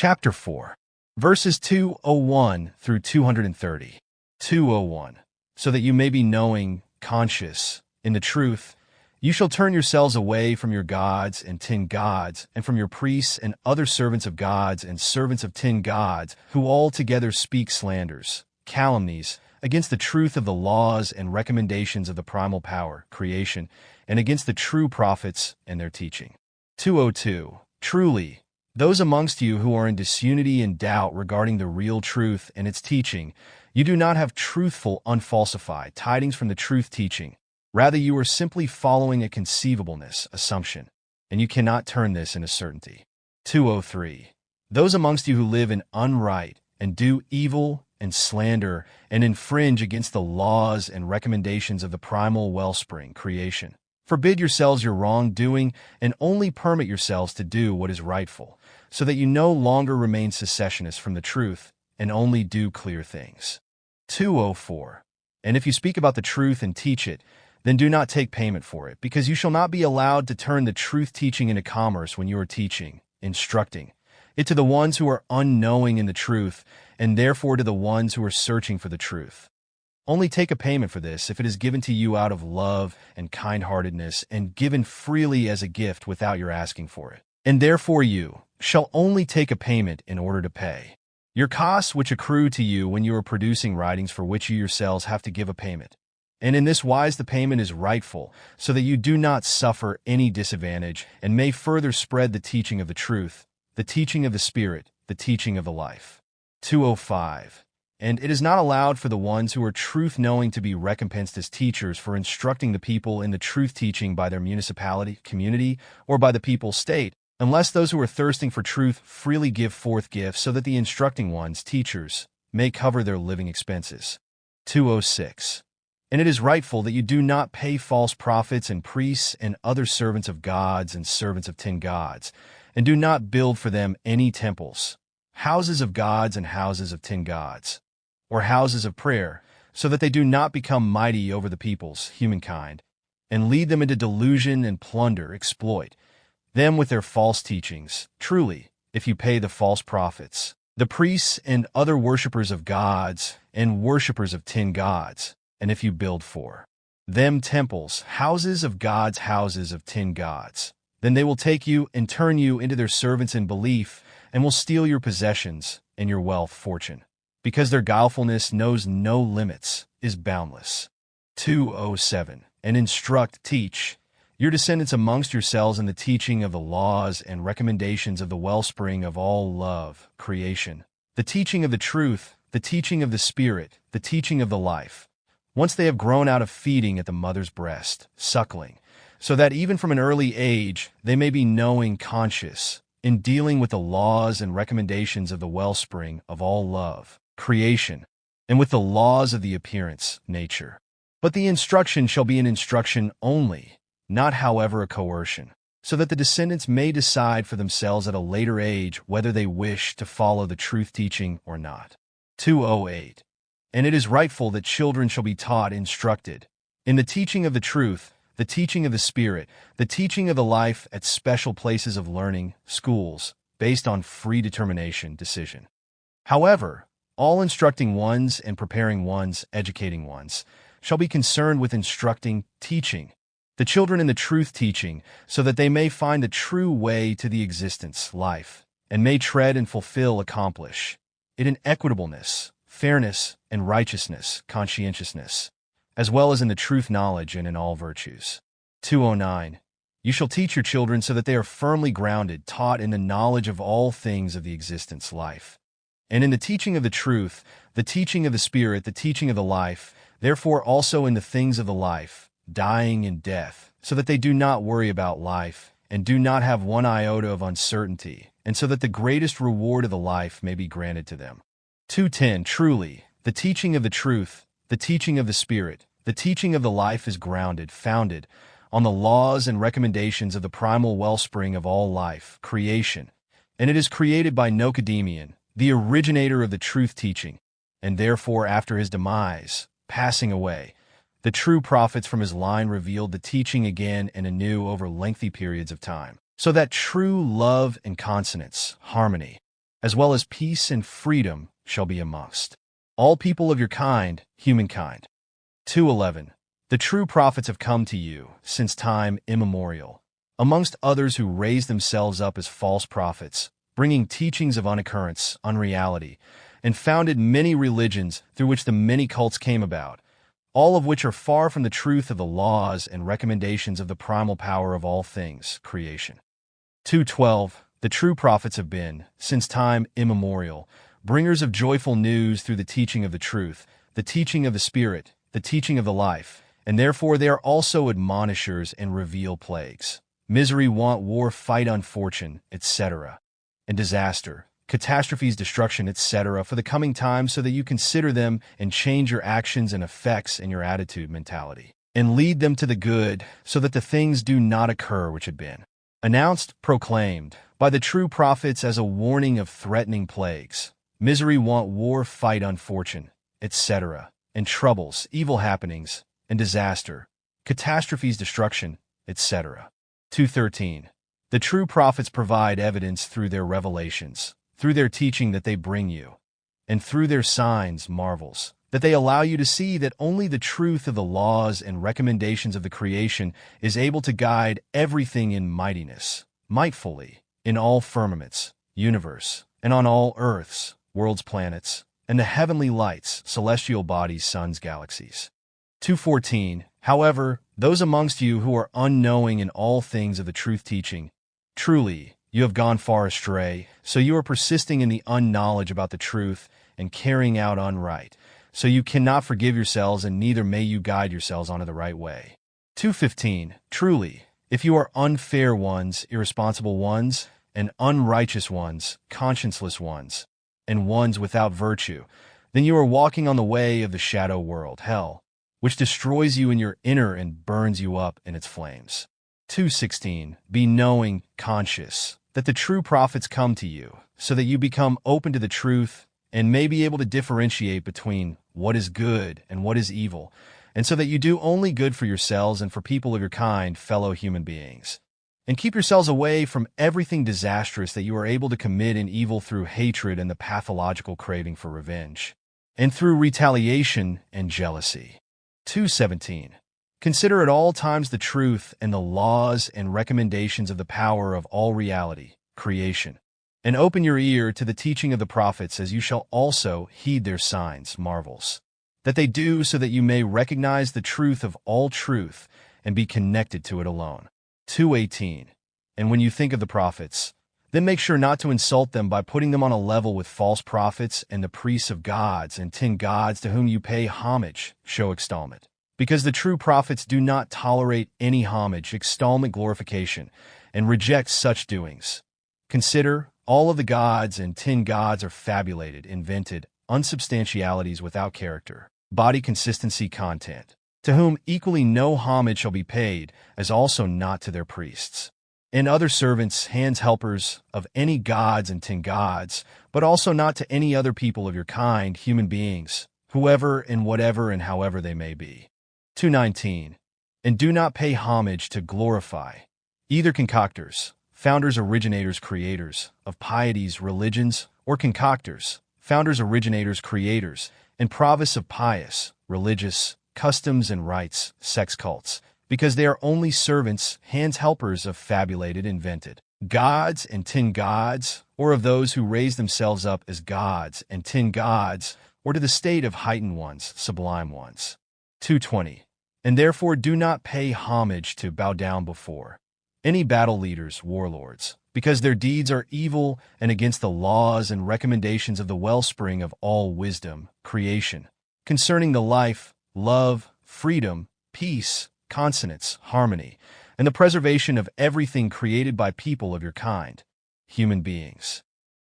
Chapter 4, verses 201 through 230. 201. So that you may be knowing, conscious, in the truth, you shall turn yourselves away from your gods and tin gods, and from your priests and other servants of gods and servants of tin gods, who all together speak slanders, calumnies, against the truth of the laws and recommendations of the primal power, creation, and against the true prophets and their teaching. 202. Truly, those amongst you who are in disunity and doubt regarding the real truth and its teaching, you do not have truthful, unfalsified tidings from the truth teaching. Rather, you are simply following a conceivableness, assumption, and you cannot turn this into certainty. 203. Those amongst you who live in unright and do evil and slander and infringe against the laws and recommendations of the primal wellspring, creation, forbid yourselves your wrongdoing and only permit yourselves to do what is rightful, so that you no longer remain secessionists from the truth and only do clear things. 204. And if you speak about the truth and teach it, then do not take payment for it, because you shall not be allowed to turn the truth teaching into commerce when you are teaching, instructing it to the ones who are unknowing in the truth, and therefore to the ones who are searching for the truth. Only take a payment for this if it is given to you out of love and kind-heartedness and given freely as a gift without your asking for it. And therefore you shall only take a payment in order to pay your costs which accrue to you when you are producing writings for which you yourselves have to give a payment. And in this wise the payment is rightful, so that you do not suffer any disadvantage and may further spread the teaching of the truth, the teaching of the Spirit, the teaching of the life. 205. And it is not allowed for the ones who are truth-knowing to be recompensed as teachers for instructing the people in the truth teaching by their municipality, community, or by the people's state, unless those who are thirsting for truth freely give forth gifts so that the instructing ones, teachers, may cover their living expenses. 206. And it is rightful that you do not pay false prophets and priests and other servants of gods and servants of tin gods, and do not build for them any temples, houses of gods and houses of tin gods, or houses of prayer, so that they do not become mighty over the peoples, humankind, and lead them into delusion and plunder, exploit them with their false teachings. Truly, if you pay the false prophets, the priests and other worshippers of gods and worshippers of tin gods, and if you build for them temples, houses of gods, houses of tin gods, then they will take you and turn you into their servants in belief, and will steal your possessions and your wealth, fortune, because their guilefulness knows no limits, is boundless. 207. And instruct, teach your descendants amongst yourselves in the teaching of the laws and recommendations of the wellspring of all love, creation, the teaching of the truth, the teaching of the Spirit, the teaching of the life, once they have grown out of feeding at the mother's breast, suckling, so that even from an early age they may be knowing, conscious, in dealing with the laws and recommendations of the wellspring of all love, creation, and with the laws of the appearance, nature. But the instruction shall be an instruction only, not however a coercion, so that the descendants may decide for themselves at a later age whether they wish to follow the truth teaching or not. 208. And it is rightful that children shall be taught, instructed, in the teaching of the truth, the teaching of the Spirit, the teaching of the life at special places of learning, schools, based on free determination, decision. However, all instructing ones and preparing ones, educating ones, shall be concerned with instructing, teaching, the children in the truth teaching, so that they may find the true way to the existence, life, and may tread and fulfill, accomplish it in equitableness, fairness, and righteousness, conscientiousness, as well as in the truth knowledge and in all virtues. 209. You shall teach your children so that they are firmly grounded, taught in the knowledge of all things of the existence, life, and in the teaching of the truth, the teaching of the Spirit, the teaching of the life, therefore also in the things of the life, dying and death, so that they do not worry about life, and do not have one iota of uncertainty, and so that the greatest reward of the life may be granted to them. 210. Truly, the teaching of the truth, the teaching of the Spirit, the teaching of the life is grounded, founded, on the laws and recommendations of the primal wellspring of all life, creation, and it is created by Nocademian, the originator of the truth teaching, and therefore after his demise, passing away, the true prophets from his line revealed the teaching again and anew over lengthy periods of time, so that true love and consonance, harmony, as well as peace and freedom shall be amongst all people of your kind, humankind. 2:11. The true prophets have come to you since time immemorial, amongst others who raised themselves up as false prophets, bringing teachings of unoccurrence, unreality, and founded many religions through which the many cults came about, all of which are far from the truth of the laws and recommendations of the primal power of all things, creation. 2:12. The true prophets have been, since time immemorial, bringers of joyful news through the teaching of the truth, the teaching of the Spirit, the teaching of the life, and therefore they are also admonishers and reveal plagues, misery, want, war, fight, unfortune, etc., and disaster, catastrophes, destruction, etc., for the coming time, so that you consider them and change your actions and effects and your attitude, mentality, and lead them to the good, so that the things do not occur which had been announced, proclaimed by the true prophets as a warning of threatening plagues, misery, want, war, fight, unfortune, etc., and troubles, evil happenings, and disaster, catastrophes, destruction, etc. 2:13. The true prophets provide evidence through their revelations, through their teaching that they bring you, and through their signs, marvels, that they allow you to see that only the truth of the laws and recommendations of the creation is able to guide everything in mightiness, mightfully, in all firmaments, universe, and on all earths, worlds, planets, and the heavenly lights, celestial bodies, suns, galaxies. 2:14. However, those amongst you who are unknowing in all things of the truth teaching, truly, you have gone far astray, so you are persisting in the unknowledge about the truth and carrying out unright, so you cannot forgive yourselves, and neither may you guide yourselves onto the right way. 2:15. Truly, if you are unfair ones, irresponsible ones, and unrighteous ones, conscienceless ones, and ones without virtue, then you are walking on the way of the shadow world, hell, which destroys you in your inner and burns you up in its flames. 2:16. Be knowing, conscious, that the true prophets come to you, so that you become open to the truth and may be able to differentiate between what is good and what is evil, and so that you do only good for yourselves and for people of your kind, fellow human beings. And keep yourselves away from everything disastrous that you are able to commit in evil through hatred and the pathological craving for revenge, and through retaliation and jealousy. 2:17. Consider at all times the truth and the laws and recommendations of the power of all reality, creation, and open your ear to the teaching of the prophets, as you shall also heed their signs, marvels, that they do, so that you may recognize the truth of all truth and be connected to it alone. 2:18. And when you think of the prophets, then make sure not to insult them by putting them on a level with false prophets and the priests of gods and tin gods to whom you pay homage, show extolment. Because the true prophets do not tolerate any homage, extolment, glorification, and reject such doings. Consider, all of the gods and tin gods are fabulated, invented, unsubstantialities without character, body consistency, content, to whom equally no homage shall be paid, as also not to their priests, and other servants, hands, helpers of any gods and tin gods, but also not to any other people of your kind, human beings, whoever and whatever and however they may be. 2:19. And do not pay homage to glorify, either concoctors, founders, originators, creators, of pieties, religions, or concoctors, founders, originators, creators, and provists of pious, religious, customs and rites, sex cults, because they are only servants, hands, helpers of fabulated, invented gods and tin gods, or of those who raise themselves up as gods and tin gods, or to the state of heightened ones, sublime ones. 2:20. And therefore do not pay homage to, bow down before, any battle leaders, warlords, because their deeds are evil and against the laws and recommendations of the wellspring of all wisdom, creation, concerning the life, love, freedom, peace, consonance, harmony, and the preservation of everything created by people of your kind, human beings.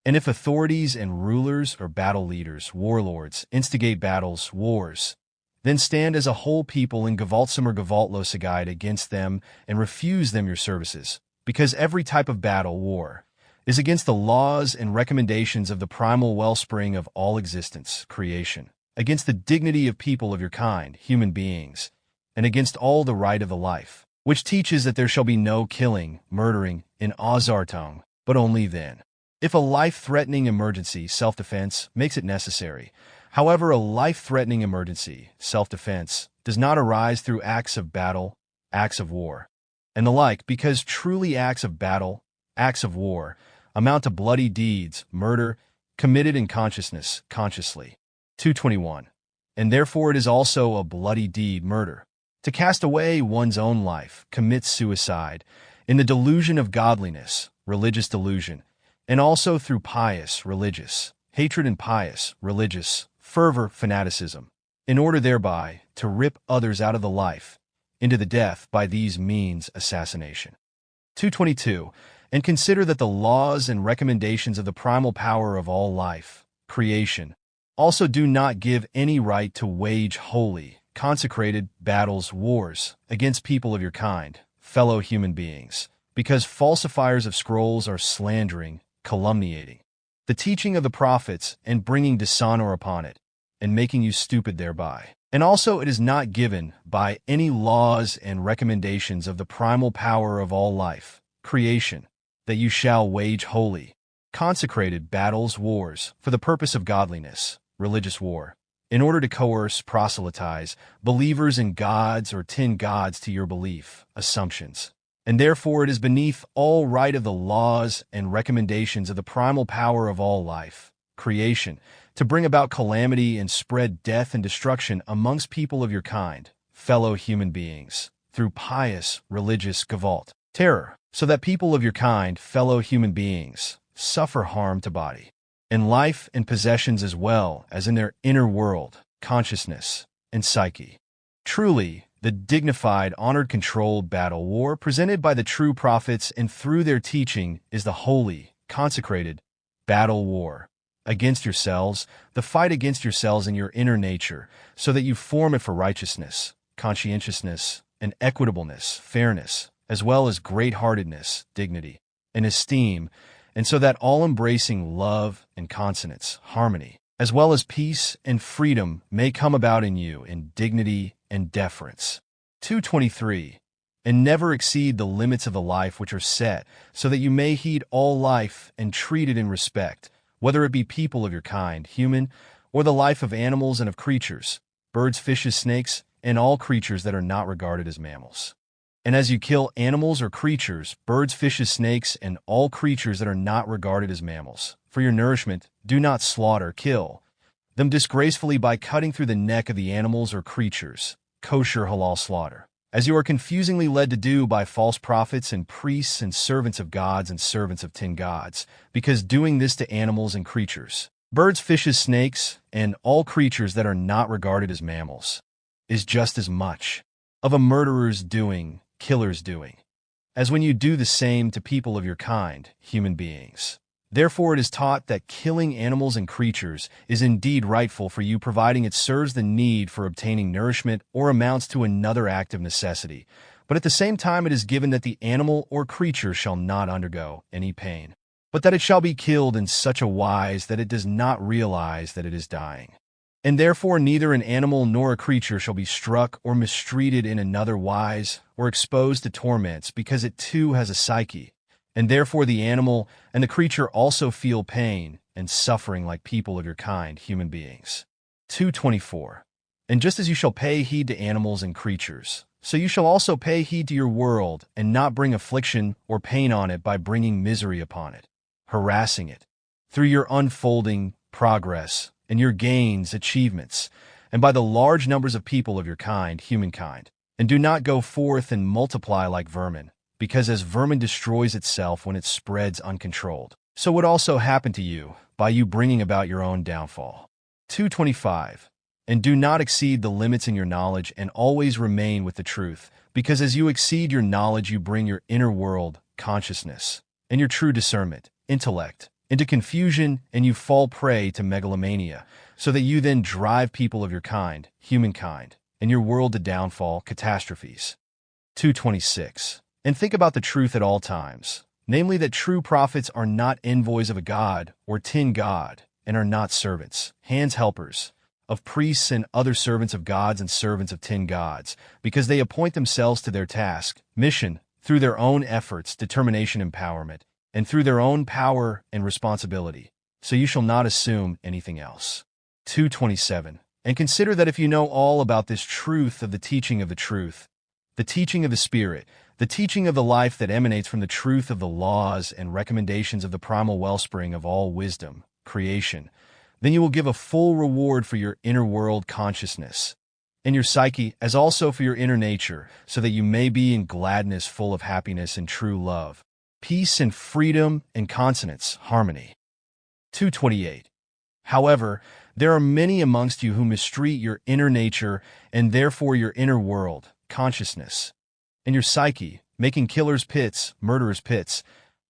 And if authorities and rulers or battle leaders, warlords, instigate battles, wars, then stand as a whole people in gewaltsam or gewaltlosigkeit against them and refuse them your services, because every type of battle, war, is against the laws and recommendations of the primal wellspring of all existence, creation, against the dignity of people of your kind, human beings, and against all the right of the life, which teaches that there shall be no killing, murdering, in Ausartung, but only then. if a life-threatening emergency, self-defense, makes it necessary. However, a life-threatening emergency, self-defense, does not arise through acts of battle, acts of war, and the like, because truly acts of battle, acts of war, amount to bloody deeds, murder, committed in consciousness, consciously. 221. And therefore it is also a bloody deed, murder, to cast away one's own life, commit suicide, in the delusion of godliness, religious delusion, and also through pious, religious, hatred and pious, religious, fervor, fanaticism, in order thereby to rip others out of the life, into the death by these means assassination. 222. And consider that the laws and recommendations of the primal power of all life, creation, also do not give any right to wage holy, consecrated battles, wars, against people of your kind, fellow human beings, because falsifiers of scrolls are slandering, calumniating the teaching of the prophets and bringing dishonor upon it, and making you stupid thereby. And also it is not given by any laws and recommendations of the primal power of all life, creation, that you shall wage holy, consecrated battles, wars, for the purpose of godliness, religious war, in order to coerce, proselytize believers in gods or tin gods to your belief, assumptions. And therefore it is beneath all right of the laws and recommendations of the primal power of all life, creation, to bring about calamity and spread death and destruction amongst people of your kind, fellow human beings, through pious, religious Goblet, terror, so that people of your kind, fellow human beings, suffer harm to body, in life and possessions as well as in their inner world, consciousness, and psyche. Truly, the dignified, honored, controlled battle war presented by the true prophets and through their teaching is the holy, consecrated battle war against yourselves, the fight against yourselves in your inner nature, so that you form it for righteousness, conscientiousness, and equitableness, fairness, as well as great-heartedness, dignity, and esteem, and so that all-embracing love and consonance, harmony, as well as peace and freedom may come about in you in dignity and deference. 223. And never exceed the limits of the life which are set, so that you may heed all life and treat it in respect, whether it be people of your kind, human, or the life of animals and of creatures, birds, fishes, snakes, and all creatures that are not regarded as mammals. And as you kill animals or creatures, birds, fishes, snakes, and all creatures that are not regarded as mammals, for your nourishment, do not slaughter, kill them disgracefully by cutting through the neck of the animals or creatures, kosher halal slaughter, as you are confusingly led to do by false prophets and priests and servants of gods and servants of tin gods, because doing this to animals and creatures, birds, fishes, snakes, and all creatures that are not regarded as mammals, is just as much of a murderer's doing, killer's doing, as when you do the same to people of your kind, human beings. Therefore it is taught that killing animals and creatures is indeed rightful for you, providing it serves the need for obtaining nourishment or amounts to another act of necessity. But at the same time it is given that the animal or creature shall not undergo any pain, but that it shall be killed in such a wise that it does not realize that it is dying. And therefore neither an animal nor a creature shall be struck or mistreated in another wise or exposed to torments, because it too has a psyche. And therefore the animal and the creature also feel pain and suffering like people of your kind, human beings. 224. And just as you shall pay heed to animals and creatures, so you shall also pay heed to your world, and not bring affliction or pain on it by bringing misery upon it, harassing it, through your unfolding progress and your gains, achievements, and by the large numbers of people of your kind, humankind. And do not go forth and multiply like vermin, because as vermin destroys itself when it spreads uncontrolled, so would also happen to you by you bringing about your own downfall. 225. And do not exceed the limits in your knowledge, and always remain with the truth, because as you exceed your knowledge you bring your inner world, consciousness, and your true discernment, intellect, into confusion, and you fall prey to megalomania, so that you then drive people of your kind, humankind, and your world to downfall, catastrophes. 226. And think about the truth at all times, namely that true prophets are not envoys of a god or tin god, and are not servants, hands helpers, of priests and other servants of gods and servants of tin gods, because they appoint themselves to their task, mission, through their own efforts, determination, empowerment, and through their own power and responsibility, so you shall not assume anything else. 227. And consider that if you know all about this truth of the teaching of the truth, the teaching of the Spirit, the teaching of the life that emanates from the truth of the laws and recommendations of the primal wellspring of all wisdom, creation, then you will give a full reward for your inner world consciousness, and your psyche, as also for your inner nature, so that you may be in gladness full of happiness and true love, peace and freedom and consonance, harmony. 228. However, there are many amongst you who mistreat your inner nature and therefore your inner world, consciousness, and your psyche, making killers' pits, murderers' pits,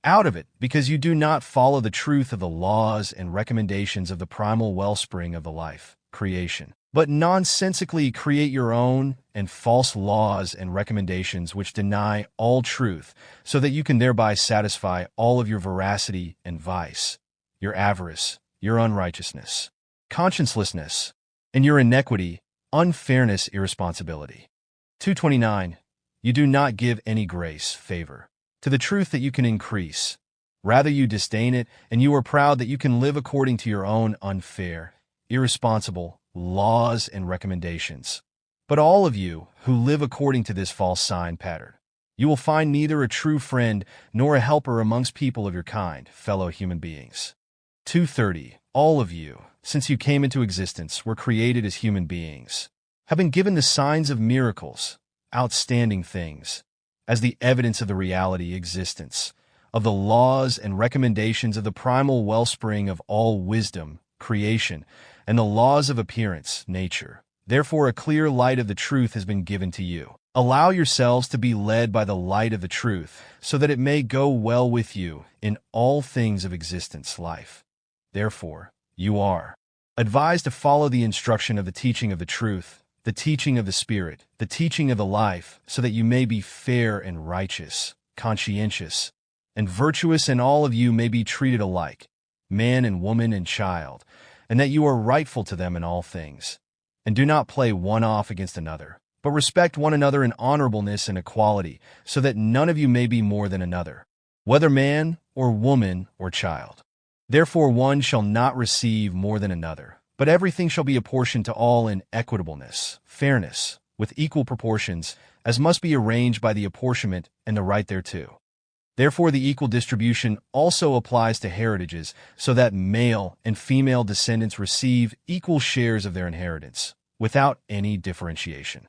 out of it, because you do not follow the truth of the laws and recommendations of the primal wellspring of the life, creation, but nonsensically create your own and false laws and recommendations which deny all truth, so that you can thereby satisfy all of your veracity and vice, your avarice, your unrighteousness, consciencelessness, and your iniquity, unfairness, irresponsibility. 229. You do not give any grace, favor, to the truth that you can increase. Rather, you disdain it, and you are proud that you can live according to your own unfair, irresponsible laws and recommendations. But all of you who live according to this false sign pattern, you will find neither a true friend nor a helper amongst people of your kind, fellow human beings. 230. All of you, since you came into existence, were created as human beings, have been given the signs of miracles, outstanding things, as the evidence of the reality existence, of the laws and recommendations of the primal wellspring of all wisdom, creation, and the laws of appearance, nature. Therefore, a clear light of the truth has been given to you. Allow yourselves to be led by the light of the truth, so that it may go well with you in all things of existence, life. Therefore, you are advised to follow the instruction of the teaching of the truth, the teaching of the Spirit, the teaching of the life, so that you may be fair and righteous, conscientious, and virtuous, and all of you may be treated alike, man and woman and child, and that you are rightful to them in all things. And do not play one off against another, but respect one another in honorableness and equality, so that none of you may be more than another, whether man or woman or child. Therefore one shall not receive more than another, but everything shall be apportioned to all in equitableness, fairness, with equal proportions, as must be arranged by the apportionment and the right thereto. Therefore the equal distribution also applies to heritages, so that male and female descendants receive equal shares of their inheritance, without any differentiation.